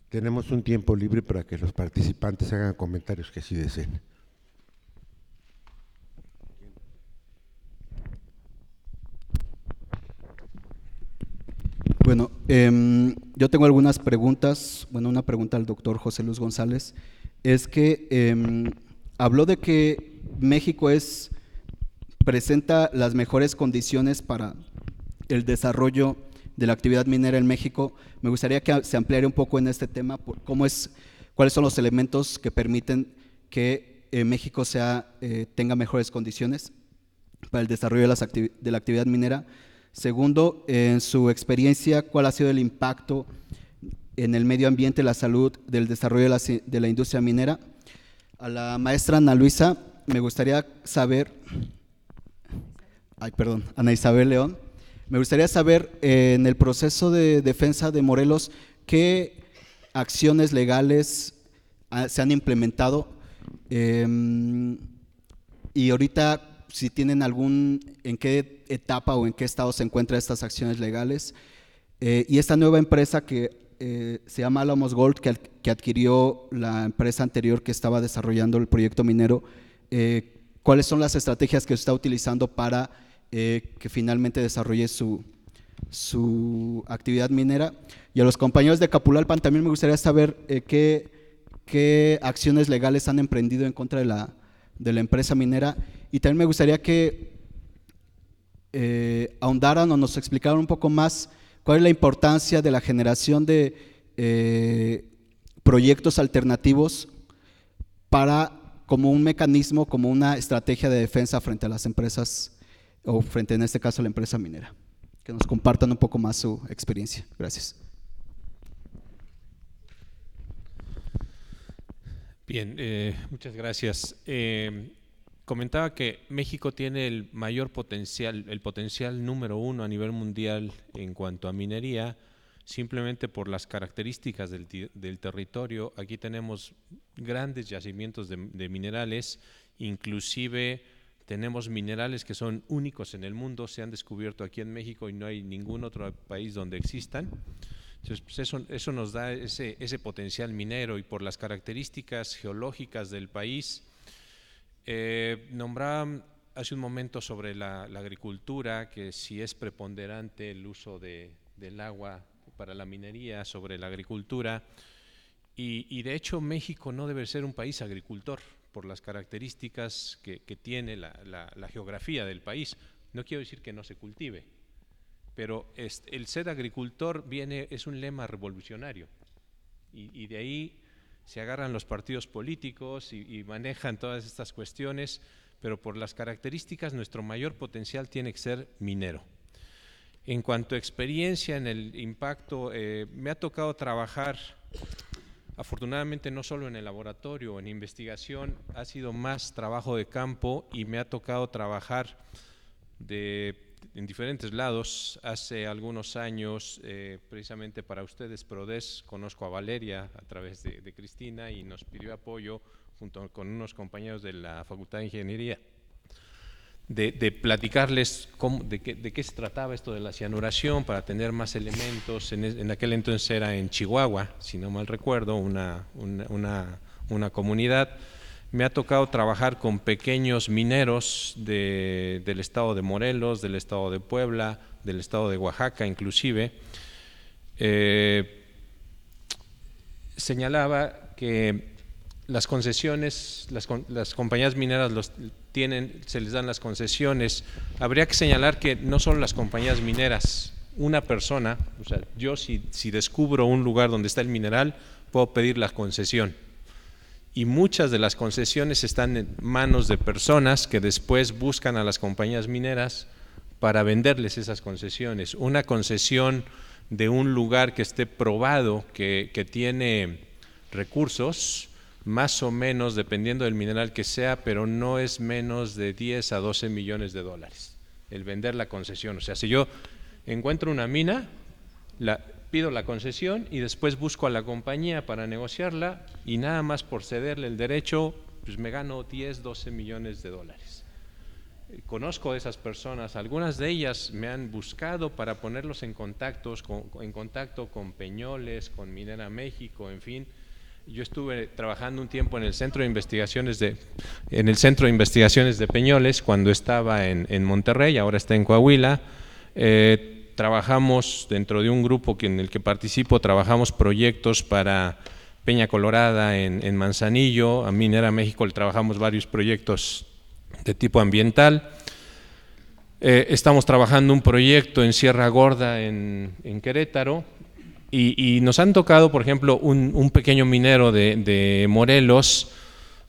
Tenemos un tiempo libre para que los participantes hagan comentarios que sí deseen. Bueno, yo tengo algunas preguntas. Bueno, una pregunta al doctor José Luis González. Es que habló de que México presenta las mejores condiciones para el desarrollo de la actividad minera en México. Me gustaría que se ampliara un poco en este tema, cuáles son los elementos que permiten que México tenga mejores condiciones para el desarrollo de la actividad minera. Segundo, en su experiencia, ¿cuál ha sido el impacto en el medio ambiente, la salud, del desarrollo de la industria minera? A la maestra Ana Luisa, me gustaría saber, Ana Isabel León, me gustaría saber en el proceso de defensa de Morelos, ¿qué acciones legales se han implementado? Y ahorita, si tienen en qué etapa o en qué estado se encuentran estas acciones legales. Y esta nueva empresa que se llama Alamos Gold, que adquirió la empresa anterior que estaba desarrollando el proyecto minero, ¿cuáles son las estrategias que está utilizando para que finalmente desarrolle su actividad minera? Y a los compañeros de Capulalpan también me gustaría saber qué acciones legales han emprendido en contra de la empresa minera. Y también me gustaría que ahondaran o nos explicaran un poco más cuál es la importancia de la generación de proyectos alternativos como un mecanismo, como una estrategia de defensa frente a las empresas, o frente en este caso a la empresa minera. Que nos compartan un poco más su experiencia. Gracias. Bien, muchas gracias. Comentaba que México tiene el mayor potencial, el potencial número 1 a nivel mundial en cuanto a minería, simplemente por las características del territorio. Aquí tenemos grandes yacimientos de minerales, inclusive tenemos minerales que son únicos en el mundo, se han descubierto aquí en México y no hay ningún otro país donde existan. Entonces, pues eso nos da ese potencial minero, y por las características geológicas del país. Nombraba hace un momento sobre la agricultura, que si es preponderante el uso del agua para la minería sobre la agricultura, y de hecho México no debe ser un país agricultor por las características que tiene la geografía del país. No quiero decir que no se cultive, pero el ser agricultor es un lema revolucionario, y de ahí se agarran los partidos políticos y manejan todas estas cuestiones, pero por las características nuestro mayor potencial tiene que ser minero. En cuanto a experiencia en el impacto, me ha tocado trabajar, afortunadamente no solo en el laboratorio, en investigación, ha sido más trabajo de campo, y me ha tocado trabajar en diferentes lados. Hace algunos años, precisamente para ustedes, PRODES, conozco a Valeria a través de Cristina, y nos pidió apoyo junto con unos compañeros de la Facultad de Ingeniería, de platicarles de qué se trataba esto de la cianuración, para tener más elementos. En aquel entonces era en Chihuahua, si no mal recuerdo, una comunidad. Me ha tocado trabajar con pequeños mineros del estado de Morelos, del estado de Puebla, del estado de Oaxaca inclusive. Señalaba que las concesiones, las compañías mineras se les dan las concesiones. Habría que señalar que no solo las compañías mineras, una persona, o sea, yo si descubro un lugar donde está el mineral, puedo pedir la concesión. Y muchas de las concesiones están en manos de personas que después buscan a las compañías mineras para venderles esas concesiones. Una concesión de un lugar que esté probado que tiene recursos, más o menos, dependiendo del mineral que sea, pero no es menos de 10 a 12 millones de dólares el vender la concesión. O sea, si yo encuentro una mina, pido la concesión y después busco a la compañía para negociarla, y nada más por cederle el derecho, pues me gano 10, 12 millones de dólares. conozco a esas personas, algunas de ellas me han buscado para ponerlos en contacto con Peñoles, con Minera México, en fin. Yo estuve trabajando un tiempo en el Centro de Investigaciones de Peñoles cuando estaba en Monterrey, ahora está en Coahuila. Trabajamos dentro de un grupo en el que participo, trabajamos proyectos para Peña Colorada en Manzanillo, a Minera México le trabajamos varios proyectos de tipo ambiental. Estamos trabajando un proyecto en Sierra Gorda en Querétaro y nos han tocado, por ejemplo, un pequeño minero de Morelos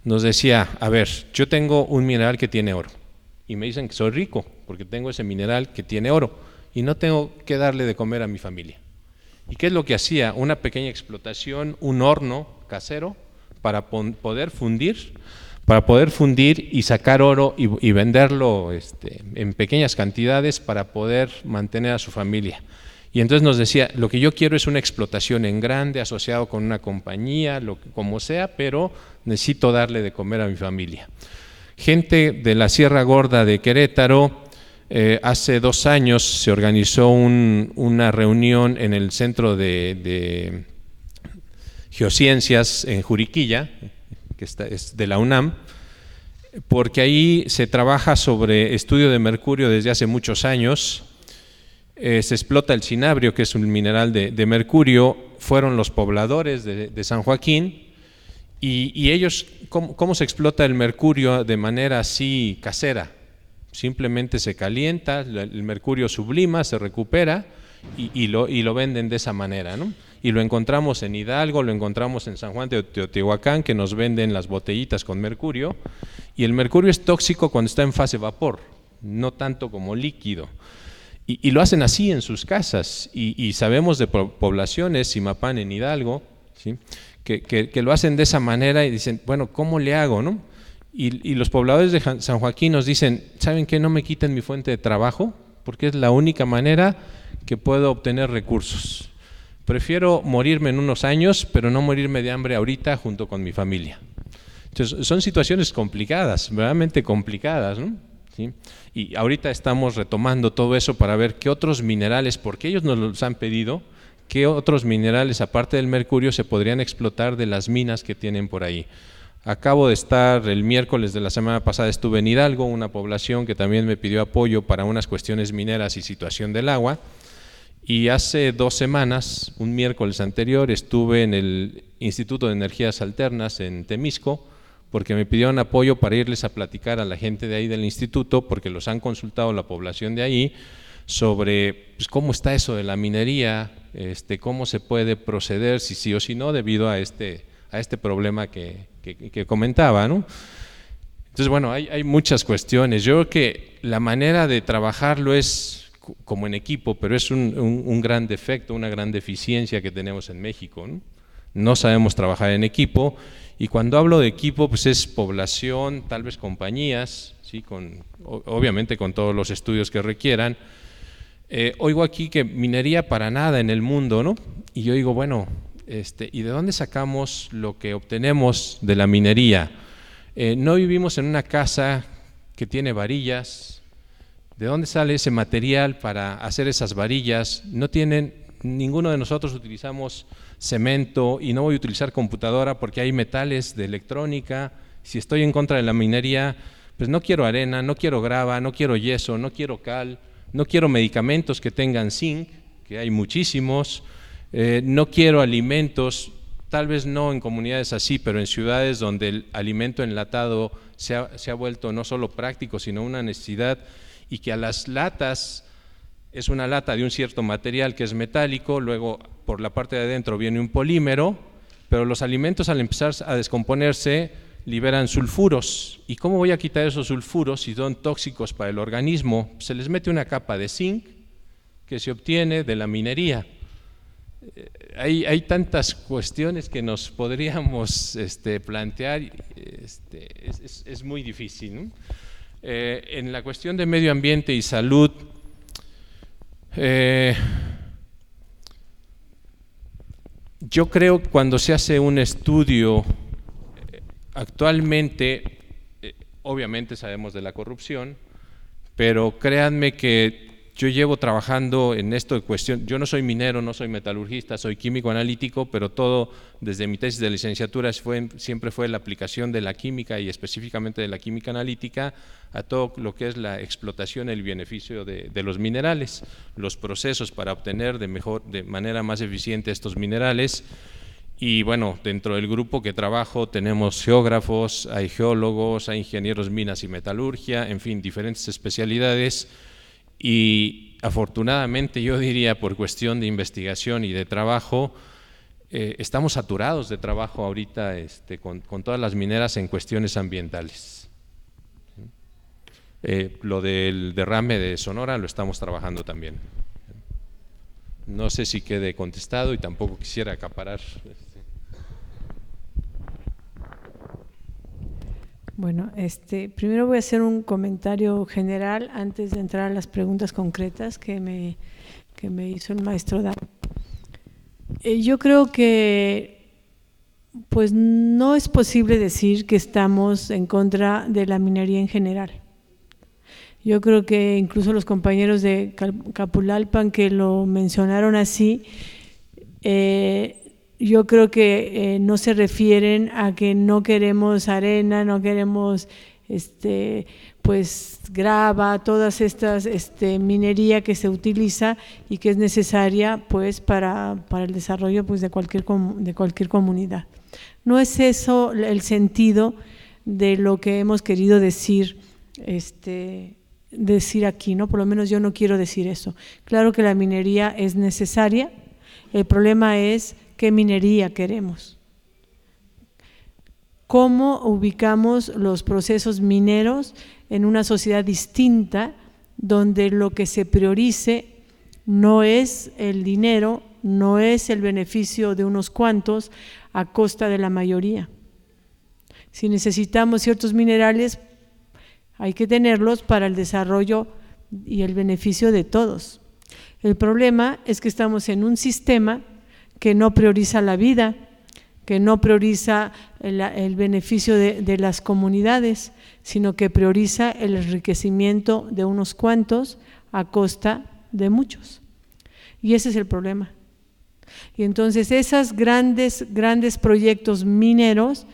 nos decía, a ver, yo tengo un mineral que tiene oro y me dicen que soy rico porque tengo ese mineral que tiene oro y no tengo que darle de comer a mi familia. ¿Y qué es lo que hacía? Una pequeña explotación, un horno casero para poder fundir y sacar oro y venderlo en pequeñas cantidades para poder mantener a su familia. Y entonces nos decía, lo que yo quiero es una explotación en grande, asociado con una compañía, como sea, pero necesito darle de comer a mi familia. Gente de la Sierra Gorda de Querétaro, hace 2 años se organizó una reunión en el Centro de Geociencias en Juriquilla, que es de la UNAM, porque ahí se trabaja sobre estudio de mercurio desde hace muchos años. Se explota el cinabrio, que es un mineral de mercurio. Fueron los pobladores de San Joaquín y ellos, ¿cómo se explota el mercurio de manera así casera? Simplemente se calienta, el mercurio sublima, se recupera y lo venden de esa manera, ¿no? Y lo encontramos en Hidalgo, lo encontramos en San Juan de Teotihuacán, que nos venden las botellitas con mercurio, y el mercurio es tóxico cuando está en fase vapor, no tanto como líquido. Y lo hacen así en sus casas, y sabemos de poblaciones, Simapán en Hidalgo, ¿sí? que lo hacen de esa manera y dicen, bueno, ¿cómo le hago, no? Y los pobladores de San Joaquín nos dicen, ¿saben qué? No me quiten mi fuente de trabajo, porque es la única manera que puedo obtener recursos. Prefiero morirme en unos años, pero no morirme de hambre ahorita junto con mi familia. Entonces, son situaciones complicadas, verdaderamente complicadas, ¿no? ¿Sí? Y ahorita estamos retomando todo eso para ver qué otros minerales, porque ellos nos los han pedido, qué otros minerales, aparte del mercurio, se podrían explotar de las minas que tienen por ahí. Acabo de estar el miércoles de la semana pasada, estuve en Hidalgo, una población que también me pidió apoyo para unas cuestiones mineras y situación del agua. Y hace 2 semanas, un miércoles anterior, estuve en el Instituto de Energías Alternas en Temisco, porque me pidieron apoyo para irles a platicar a la gente de ahí del instituto, porque los han consultado la población de ahí, sobre pues, cómo está eso de la minería, cómo se puede proceder, si sí o si no, debido a este problema que comentaba, ¿no? Entonces, bueno, hay muchas cuestiones. Yo creo que la manera de trabajarlo es como en equipo, pero es un gran defecto, una gran deficiencia que tenemos en México, ¿no? No sabemos trabajar en equipo, y cuando hablo de equipo, pues es población, tal vez compañías, ¿sí? Obviamente con todos los estudios que requieran. Oigo aquí que minería para nada en el mundo, ¿no? Y yo digo, bueno, ¿y de dónde sacamos lo que obtenemos de la minería? No vivimos en una casa que tiene varillas. ¿De dónde sale ese material para hacer esas varillas? Ninguno de nosotros utilizamos cemento, y no voy a utilizar computadora porque hay metales de electrónica. Si estoy en contra de la minería, pues no quiero arena, no quiero grava, no quiero yeso, no quiero cal, no quiero medicamentos que tengan zinc, que hay muchísimos. No quiero alimentos, tal vez no en comunidades así, pero en ciudades donde el alimento enlatado se ha vuelto no solo práctico, sino una necesidad, y que a las latas, es una lata de un cierto material que es metálico, luego por la parte de adentro viene un polímero, pero los alimentos al empezar a descomponerse liberan sulfuros. ¿Y cómo voy a quitar esos sulfuros si son tóxicos para el organismo? Se les mete una capa de zinc que se obtiene de la minería. Hay tantas cuestiones que nos podríamos plantear, es muy difícil, ¿no? En la cuestión de medio ambiente y salud, yo creo que cuando se hace un estudio, actualmente, obviamente sabemos de la corrupción, pero créanme que yo llevo trabajando en esto de cuestión, yo no soy minero, no soy metalurgista, soy químico analítico, pero todo desde mi tesis de licenciatura siempre fue la aplicación de la química y específicamente de la química analítica a todo lo que es la explotación y el beneficio de los minerales, los procesos para obtener de manera más eficiente estos minerales. Y bueno, dentro del grupo que trabajo tenemos geógrafos, hay geólogos, hay ingenieros minas y metalurgia, en fin, diferentes especialidades. Y afortunadamente yo diría por cuestión de investigación y de trabajo, estamos saturados de trabajo ahorita con todas las mineras en cuestiones ambientales. Lo del derrame de Sonora lo estamos trabajando también. No sé si quede contestado y tampoco quisiera acaparar. Bueno, primero voy a hacer un comentario general antes de entrar a las preguntas concretas que me hizo el maestro Dan. Yo creo que pues no es posible decir que estamos en contra de la minería en general. Yo creo que incluso los compañeros de Capulalpan que lo mencionaron así, yo creo que no se refieren a que no queremos arena, no queremos pues grava, todas estas minería que se utiliza y que es necesaria pues para el desarrollo pues de cualquier comunidad. No es eso el sentido de lo que hemos querido decir aquí, ¿no? Por lo menos yo no quiero decir eso. Claro que la minería es necesaria, el problema es qué minería queremos. ¿Cómo ubicamos los procesos mineros en una sociedad distinta donde lo que se priorice no es el dinero, no es el beneficio de unos cuantos a costa de la mayoría? Si necesitamos ciertos minerales, hay que tenerlos para el desarrollo y el beneficio de todos. El problema es que estamos en un sistema que no prioriza la vida, que no prioriza el beneficio de las comunidades, sino que prioriza el enriquecimiento de unos cuantos a costa de muchos. Y ese es el problema. Y entonces esos grandes proyectos mineros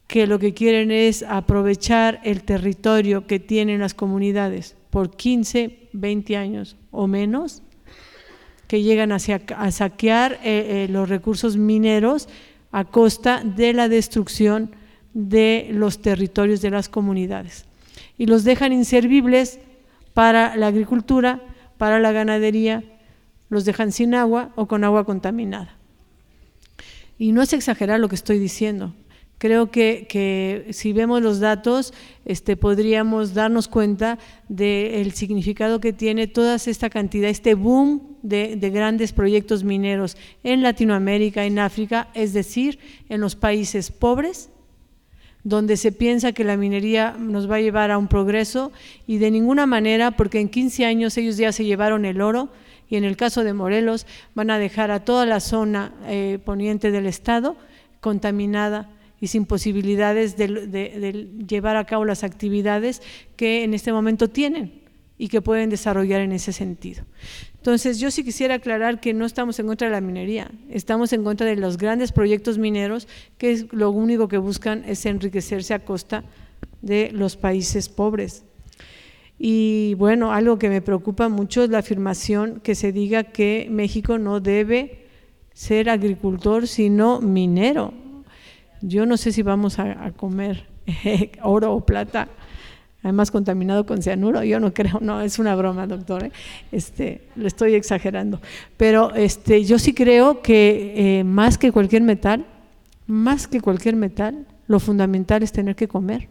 que lo que quieren es aprovechar el territorio que tienen las comunidades por 15, 20 años o menos, que llegan a saquear los recursos mineros a costa de la destrucción de los territorios de las comunidades y los dejan inservibles para la agricultura, para la ganadería, los dejan sin agua o con agua contaminada. Y no es exagerar lo que estoy diciendo. Creo que si vemos los datos podríamos darnos cuenta del significado que tiene toda esta cantidad, boom de grandes proyectos mineros en Latinoamérica, en África, es decir, en los países pobres, donde se piensa que la minería nos va a llevar a un progreso y de ninguna manera, porque en 15 años ellos ya se llevaron el oro y en el caso de Morelos van a dejar a toda la zona poniente del estado contaminada y sin posibilidades de llevar a cabo las actividades que en este momento tienen y que pueden desarrollar en ese sentido. Entonces, yo sí quisiera aclarar que no estamos en contra de la minería, estamos en contra de los grandes proyectos mineros que lo único que buscan es enriquecerse a costa de los países pobres. Y bueno, algo que me preocupa mucho es la afirmación que se diga que México no debe ser agricultor sino minero. Yo no sé si vamos a comer oro o plata, además contaminado con cianuro, yo no creo, no, es una broma, doctor, lo estoy exagerando, pero yo sí creo que más que cualquier metal, lo fundamental es tener que comer.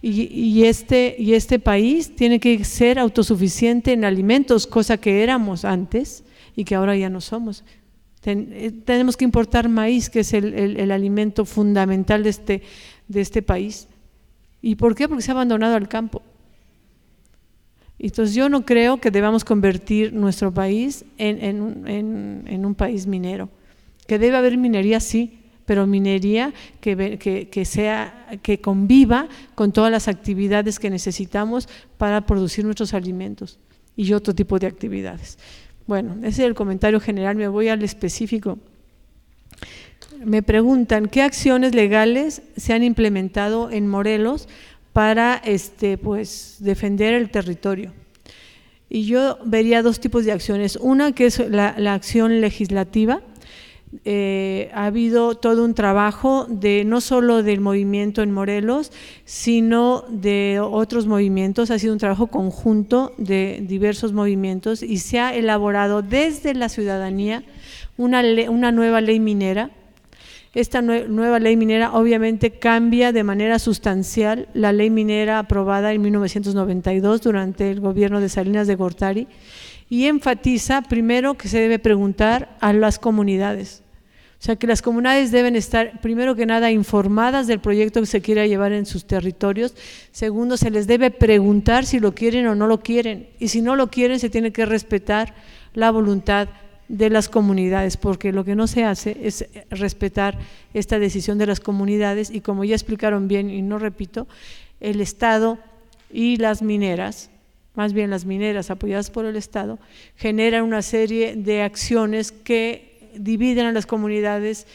Y este país tiene que ser autosuficiente en alimentos, cosa que éramos antes y que ahora ya no somos. Tenemos que importar maíz, que es el alimento fundamental de este país. ¿Y por qué? Porque se ha abandonado al campo. Entonces yo no creo que debamos convertir nuestro país en un país minero. Que debe haber minería, sí, pero minería que conviva con todas las actividades que necesitamos para producir nuestros alimentos y otro tipo de actividades. Bueno, ese es el comentario general, me voy al específico. Me preguntan, ¿qué acciones legales se han implementado en Morelos para pues, defender el territorio? Y yo vería dos tipos de acciones. Una que es la acción legislativa. Ha habido todo un trabajo no solo del movimiento en Morelos, sino de otros movimientos. Ha sido un trabajo conjunto de diversos movimientos y se ha elaborado desde la ciudadanía una nueva ley minera. Esta nueva ley minera obviamente cambia de manera sustancial la ley minera aprobada en 1992 durante el gobierno de Salinas de Gortari y enfatiza primero que se debe preguntar a las comunidades. O sea que las comunidades deben estar primero que nada informadas del proyecto que se quiera llevar en sus territorios. Segundo, se les debe preguntar si lo quieren o no lo quieren y si no lo quieren se tiene que respetar la voluntad de las comunidades, porque lo que no se hace es respetar esta decisión de las comunidades y como ya explicaron bien y no repito, el Estado y las mineras, más bien las mineras apoyadas por el Estado, generan una serie de acciones que dividen a las comunidades,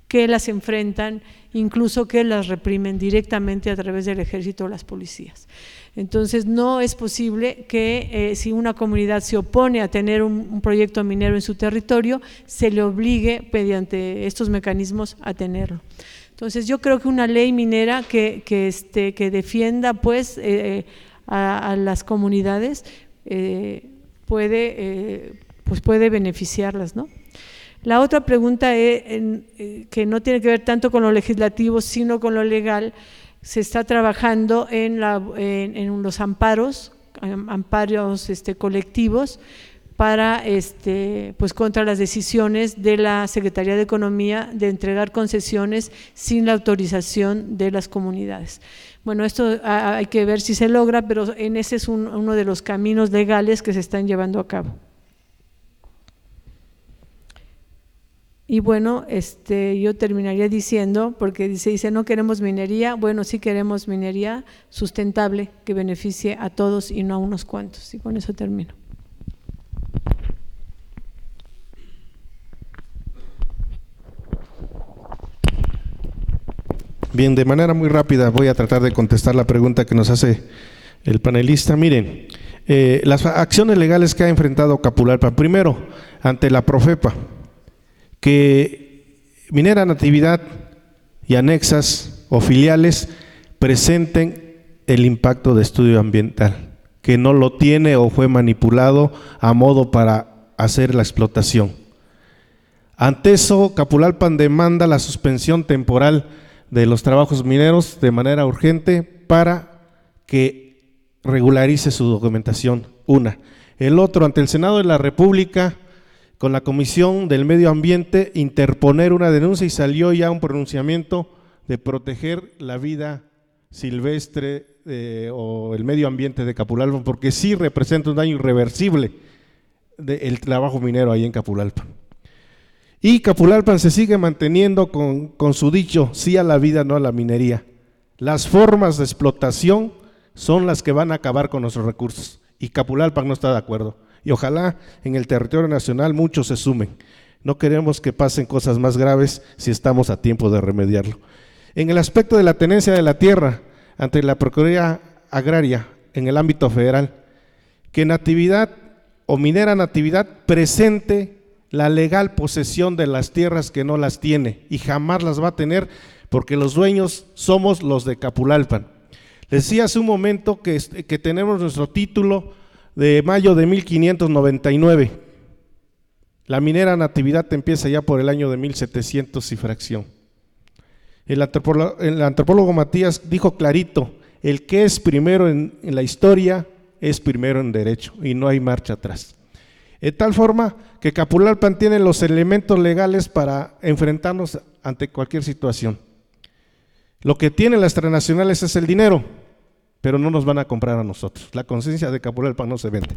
que las enfrentan, incluso que las reprimen directamente a través del ejército o las policías. Entonces no es posible que si una comunidad se opone a tener un proyecto minero en su territorio, se le obligue mediante estos mecanismos a tenerlo. Entonces yo creo que una ley minera que defienda pues a las comunidades puede beneficiarlas, ¿no? La otra pregunta que no tiene que ver tanto con lo legislativo sino con lo legal. Se está trabajando en los amparos colectivos para pues contra las decisiones de la Secretaría de Economía de entregar concesiones sin la autorización de las comunidades. Bueno, esto hay que ver si se logra, pero ese es uno de los caminos legales que se están llevando a cabo. Y bueno, yo terminaría diciendo, porque se dice no queremos minería, bueno, sí queremos minería sustentable que beneficie a todos y no a unos cuantos. Y con eso termino. Bien, de manera muy rápida voy a tratar de contestar la pregunta que nos hace el panelista. Miren, las acciones legales que ha enfrentado Capulalpan, primero, ante la Profepa, que Minera Natividad y anexas o filiales presenten el impacto de estudio ambiental, que no lo tiene o fue manipulado a modo para hacer la explotación. Ante eso, Capulalpan demanda la suspensión temporal de los trabajos mineros de manera urgente para que regularice su documentación, una. El otro, ante el Senado de la República, con la Comisión del Medio Ambiente, interponer una denuncia y salió ya un pronunciamiento de proteger la vida silvestre o el medio ambiente de Capulalpan, porque sí representa un daño irreversible del trabajo minero ahí en Capulalpan. Y Capulalpan se sigue manteniendo con su dicho, sí a la vida, no a la minería. Las formas de explotación son las que van a acabar con nuestros recursos y Capulalpan no está de acuerdo. Y ojalá en el territorio nacional muchos se sumen. No queremos que pasen cosas más graves si estamos a tiempo de remediarlo. En el aspecto de la tenencia de la tierra ante la Procuraduría Agraria en el ámbito federal, que Natividad o Minera Natividad presente la legal posesión de las tierras que no las tiene y jamás las va a tener porque los dueños somos los de Capulalpan. Les decía hace un momento que tenemos nuestro título de mayo de 1599. La Minera Natividad empieza ya por el año de 1700 y fracción. El antropólogo Matías dijo clarito, el que es primero en la historia es primero en derecho y no hay marcha atrás. De tal forma que Capulalpan tiene los elementos legales para enfrentarnos ante cualquier situación. Lo que tienen las transnacionales es el dinero, pero no nos van a comprar a nosotros. La conciencia de Capulalpan no se vende.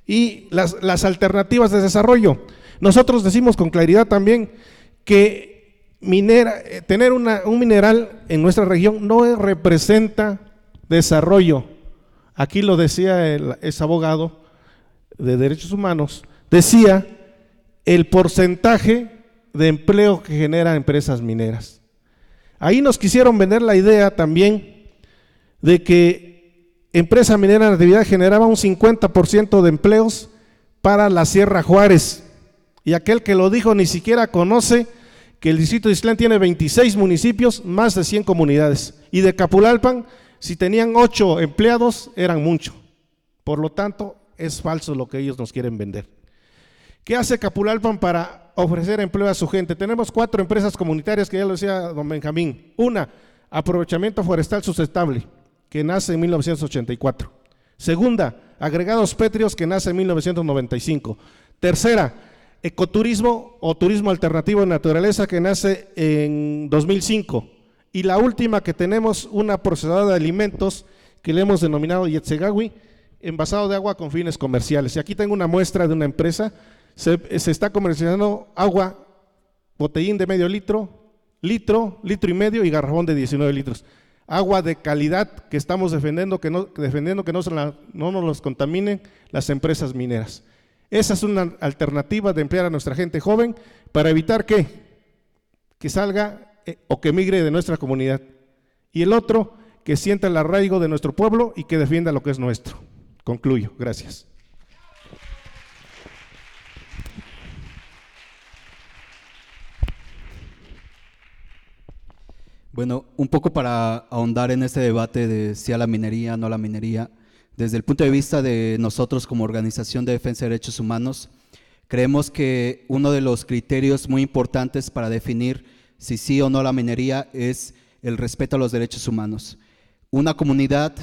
Y las alternativas de desarrollo. Nosotros decimos con claridad también que tener un mineral en nuestra región no representa desarrollo. Aquí lo decía ese abogado de derechos humanos, decía el porcentaje de empleo que generan empresas mineras. Ahí nos quisieron vender la idea también de que empresa minera en actividad generaba un 50% de empleos para la Sierra Juárez, y aquel que lo dijo ni siquiera conoce que el distrito de Ixtlán tiene 26 municipios, más de 100 comunidades, y de Capulalpan, si tenían 8 empleados, eran mucho. Por lo tanto, es falso lo que ellos nos quieren vender. ¿Qué hace Capulalpan para ofrecer empleo a su gente? Tenemos 4 empresas comunitarias, que ya lo decía don Benjamín. Una, aprovechamiento forestal sustentable, que nace en 1984. Segunda, agregados pétreos, que nace en 1995. Tercera, ecoturismo o turismo alternativo de naturaleza, que nace en 2005. Y la última que tenemos, una procesadora de alimentos que le hemos denominado Yetzegawi, envasado de agua con fines comerciales. Y aquí tengo una muestra de una empresa, se está comercializando agua, botellín de medio litro, litro y medio y garrafón de 19 litros. Agua de calidad que estamos defendiendo que no nos los contaminen las empresas mineras. Esa es una alternativa de emplear a nuestra gente joven para evitar que salga o que migre de nuestra comunidad. Y el otro, que sienta el arraigo de nuestro pueblo y que defienda lo que es nuestro. Concluyo, gracias. Bueno, un poco para ahondar en este debate de si a la minería, no a la minería, desde el punto de vista de nosotros como Organización de Defensa de Derechos Humanos, creemos que uno de los criterios muy importantes para definir si sí o no a la minería es el respeto a los derechos humanos. Una comunidad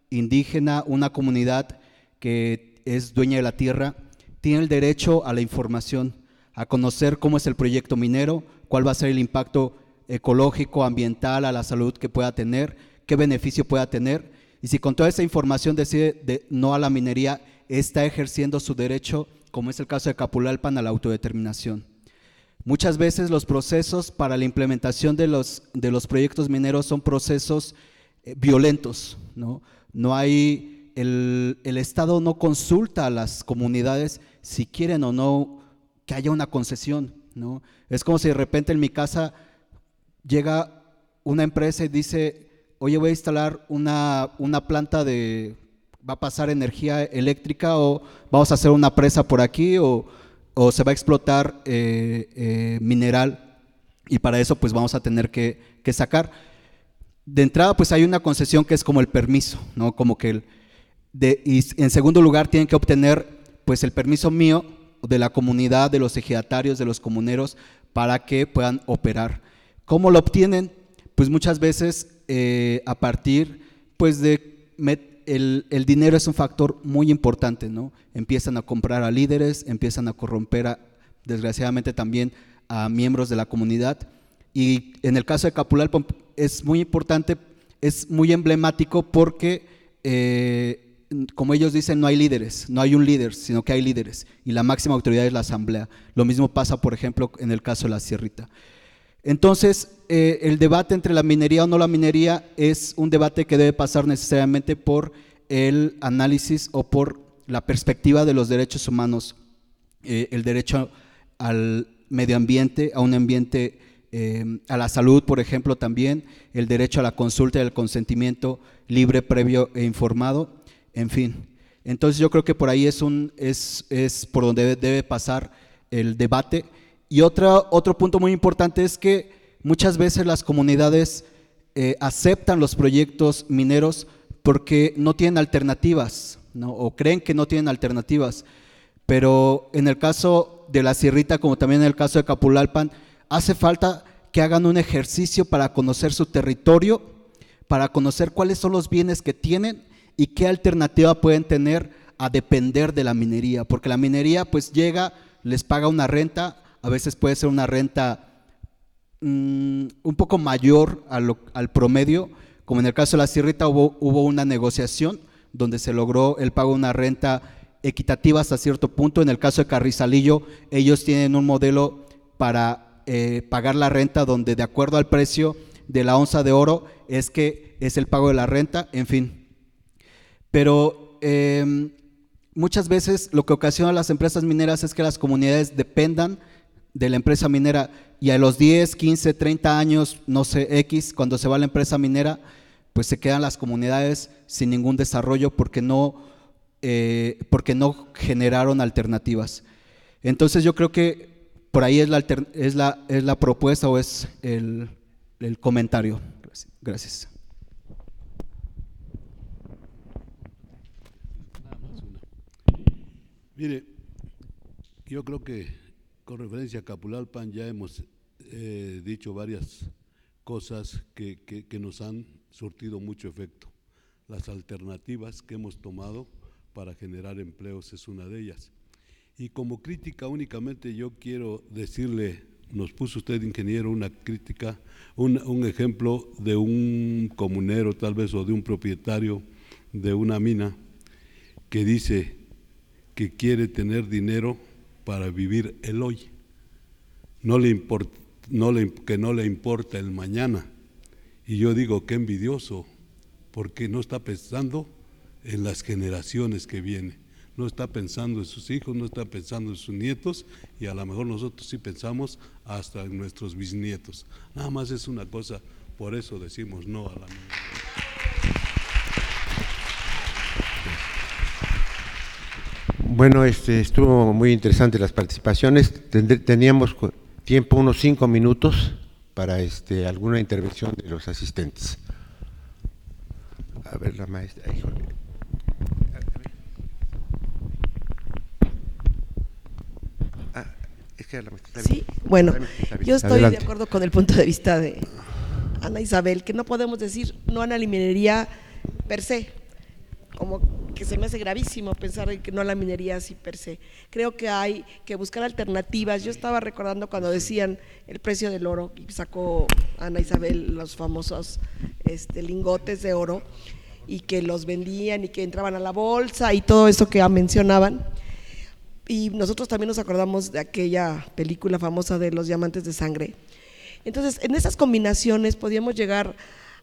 indígena, una comunidad que es dueña de la tierra, tiene el derecho a la información, a conocer cómo es el proyecto minero, cuál va a ser el impacto ecológico, ambiental, a la salud que pueda tener, qué beneficio pueda tener, y si con toda esa información decide de no a la minería, está ejerciendo su derecho, como es el caso de Capulalpan, a la autodeterminación. Muchas veces los procesos para la implementación de los proyectos mineros son procesos violentos, ¿no? No hay, el Estado no consulta a las comunidades si quieren o no que haya una concesión, ¿no? Es como si de repente en mi casa llega una empresa y dice, oye, voy a instalar una planta va a pasar energía eléctrica, o vamos a hacer una presa por aquí, o se va a explotar mineral, y para eso pues vamos a tener que sacar. De entrada pues hay una concesión que es como el permiso, ¿no? Como que y en segundo lugar tienen que obtener pues el permiso mío, de la comunidad, de los ejidatarios, de los comuneros, para que puedan operar. ¿Cómo lo obtienen? Pues muchas veces a partir pues de el dinero es un factor muy importante, ¿no? Empiezan a comprar a líderes, empiezan a corromper desgraciadamente también a miembros de la comunidad, y en el caso de Capulalpan es muy importante, es muy emblemático porque como ellos dicen, no hay líderes, no hay un líder, sino que hay líderes, y la máxima autoridad es la asamblea. Lo mismo pasa, por ejemplo, en el caso de la Sierrita. Entonces, el debate entre la minería o no la minería es un debate que debe pasar necesariamente por el análisis o por la perspectiva de los derechos humanos, el derecho al medio ambiente, a un ambiente, a la salud, por ejemplo, también, el derecho a la consulta y al consentimiento libre, previo e informado, en fin. Entonces yo creo que por ahí es por donde debe pasar el debate. Y otro punto muy importante es que muchas veces las comunidades aceptan los proyectos mineros porque no tienen alternativas, ¿no? O creen que no tienen alternativas, pero en el caso de la Sierrita, como también en el caso de Capulalpan, hace falta que hagan un ejercicio para conocer su territorio, para conocer cuáles son los bienes que tienen y qué alternativa pueden tener a depender de la minería, porque la minería pues llega, les paga una renta, a veces puede ser una renta un poco mayor al promedio, como en el caso de la Sierrita hubo una negociación donde se logró el pago de una renta equitativa hasta cierto punto. En el caso de Carrizalillo, ellos tienen un modelo para pagar la renta, donde de acuerdo al precio de la onza de oro es que es el pago de la renta, en fin. Pero muchas veces lo que ocasiona a las empresas mineras es que las comunidades dependan de la empresa minera, y a los 10, 15, 30 años, no sé, X, cuando se va la empresa minera, pues se quedan las comunidades sin ningún desarrollo porque no generaron alternativas. Entonces yo creo que por ahí es la propuesta, o es el comentario. Gracias. Mire, yo creo que con referencia a Capulalpan ya hemos dicho varias cosas que nos han surtido mucho efecto. Las alternativas que hemos tomado para generar empleos es una de ellas. Y como crítica únicamente yo quiero decirle, nos puso usted, ingeniero, una crítica, un ejemplo de un comunero tal vez, o de un propietario de una mina que dice que quiere tener dinero para vivir el hoy, que no le importa el mañana. Y yo digo, qué envidioso, porque no está pensando en las generaciones que vienen, no está pensando en sus hijos, no está pensando en sus nietos, y a lo mejor nosotros sí pensamos hasta en nuestros bisnietos. Nada más es una cosa, por eso decimos no a la minería. Bueno, estuvo muy interesante las participaciones. Teníamos tiempo, unos 5 minutos para alguna intervención de los asistentes. A ver, la maestra, híjole. Es que la maestra. Sí, bueno, yo estoy Adelante. de acuerdo con el punto de vista de Ana Isabel, que no podemos decir no a la minería per se, como que se me hace gravísimo pensar en que no a la minería así per se. Creo que hay que buscar alternativas. Yo estaba recordando cuando decían el precio del oro, y sacó Ana Isabel los famosos lingotes de oro, y que los vendían y que entraban a la bolsa y todo eso que mencionaban. Y nosotros también nos acordamos de aquella película famosa de los diamantes de sangre. Entonces, en esas combinaciones podíamos llegar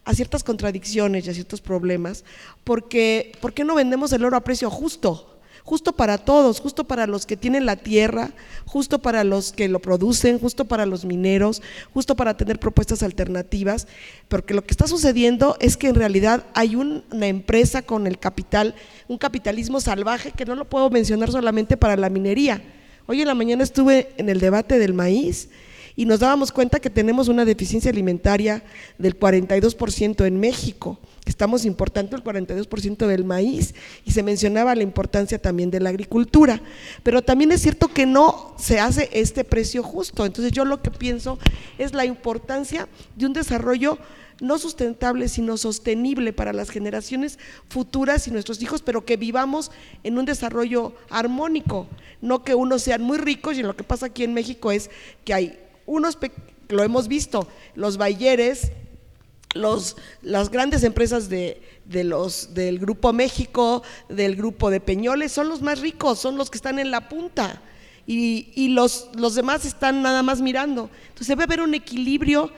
a ciertas contradicciones y a ciertos problemas, porque ¿por qué no vendemos el oro a precio justo? Justo para todos, justo para los que tienen la tierra, justo para los que lo producen, justo para los mineros, justo para tener propuestas alternativas, porque lo que está sucediendo es que en realidad hay una empresa con el capital, un capitalismo salvaje que no lo puedo mencionar solamente para la minería. Hoy en la mañana estuve en el debate del maíz y nos dábamos cuenta que tenemos una deficiencia alimentaria del 42% en México. Estamos importando el 42% del maíz, y se mencionaba la importancia también de la agricultura, pero también es cierto que no se hace este precio justo. Entonces yo lo que pienso es la importancia de un desarrollo no sustentable, sino sostenible para las generaciones futuras y nuestros hijos, pero que vivamos en un desarrollo armónico, no que unos sean muy ricos. Y lo que pasa aquí en México es que hay unos, lo hemos visto, los Bayeres, las grandes empresas del Grupo México, del Grupo de Peñoles, son los más ricos, son los que están en la punta, y los demás están nada más mirando. Entonces debe haber un equilibrio.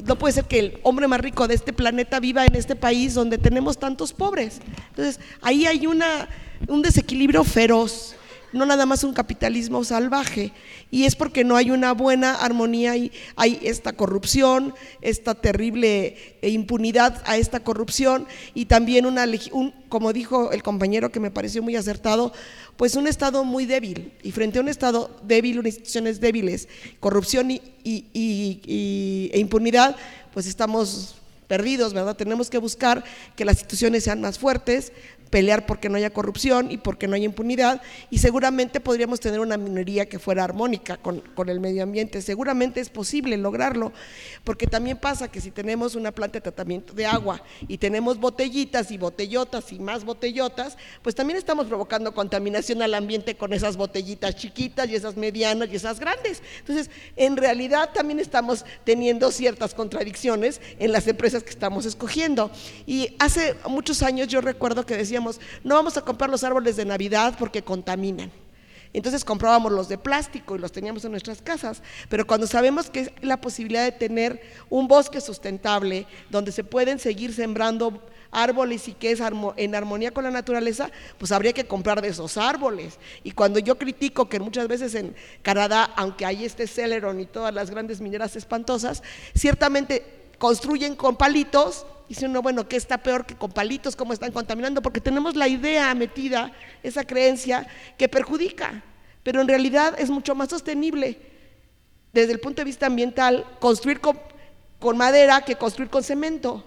No puede ser que el hombre más rico de este planeta viva en este país donde tenemos tantos pobres. Entonces ahí hay un desequilibrio feroz, no nada más un capitalismo salvaje, y es porque no hay una buena armonía, y hay esta corrupción, esta terrible impunidad a esta corrupción, y también como dijo el compañero que me pareció muy acertado, pues un Estado muy débil, y frente a un Estado débil, unas instituciones débiles, corrupción e impunidad, pues estamos perdidos, ¿verdad? Tenemos que buscar que las instituciones sean más fuertes, pelear porque no haya corrupción y porque no haya impunidad, y seguramente podríamos tener una minería que fuera armónica con el medio ambiente. Seguramente es posible lograrlo, porque también pasa que si tenemos una planta de tratamiento de agua y tenemos botellitas y botellotas y más botellotas, pues también estamos provocando contaminación al ambiente con esas botellitas chiquitas y esas medianas y esas grandes. Entonces, en realidad también estamos teniendo ciertas contradicciones en las empresas que estamos escogiendo. Y hace muchos años yo recuerdo que decíamos, no vamos a comprar los árboles de Navidad porque contaminan. Entonces comprábamos los de plástico y los teníamos en nuestras casas, pero cuando sabemos que es la posibilidad de tener un bosque sustentable, donde se pueden seguir sembrando árboles y que es en armonía con la naturaleza, pues habría que comprar de esos árboles. Y cuando yo critico que muchas veces en Canadá, aunque hay Celeron y todas las grandes mineras espantosas, ciertamente construyen con palitos, dice uno, bueno, ¿qué está peor que con palitos? ¿Cómo están contaminando? Porque tenemos la idea metida, esa creencia que perjudica, pero en realidad es mucho más sostenible desde el punto de vista ambiental construir con madera que construir con cemento.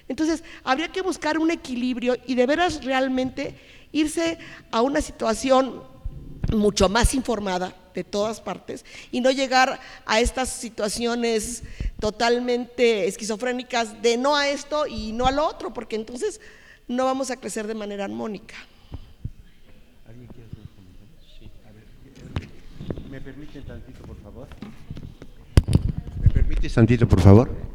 Entonces, habría que buscar un equilibrio y de veras realmente irse a una situación mucho más informada de todas partes y no llegar a estas situaciones totalmente esquizofrénicas de no a esto y no a lo otro, porque entonces no vamos a crecer de manera armónica. ¿Alguien quiere hacer un comentario? Sí. A ver, ¿me permiten tantito, por favor? ¿Me permites tantito, por favor?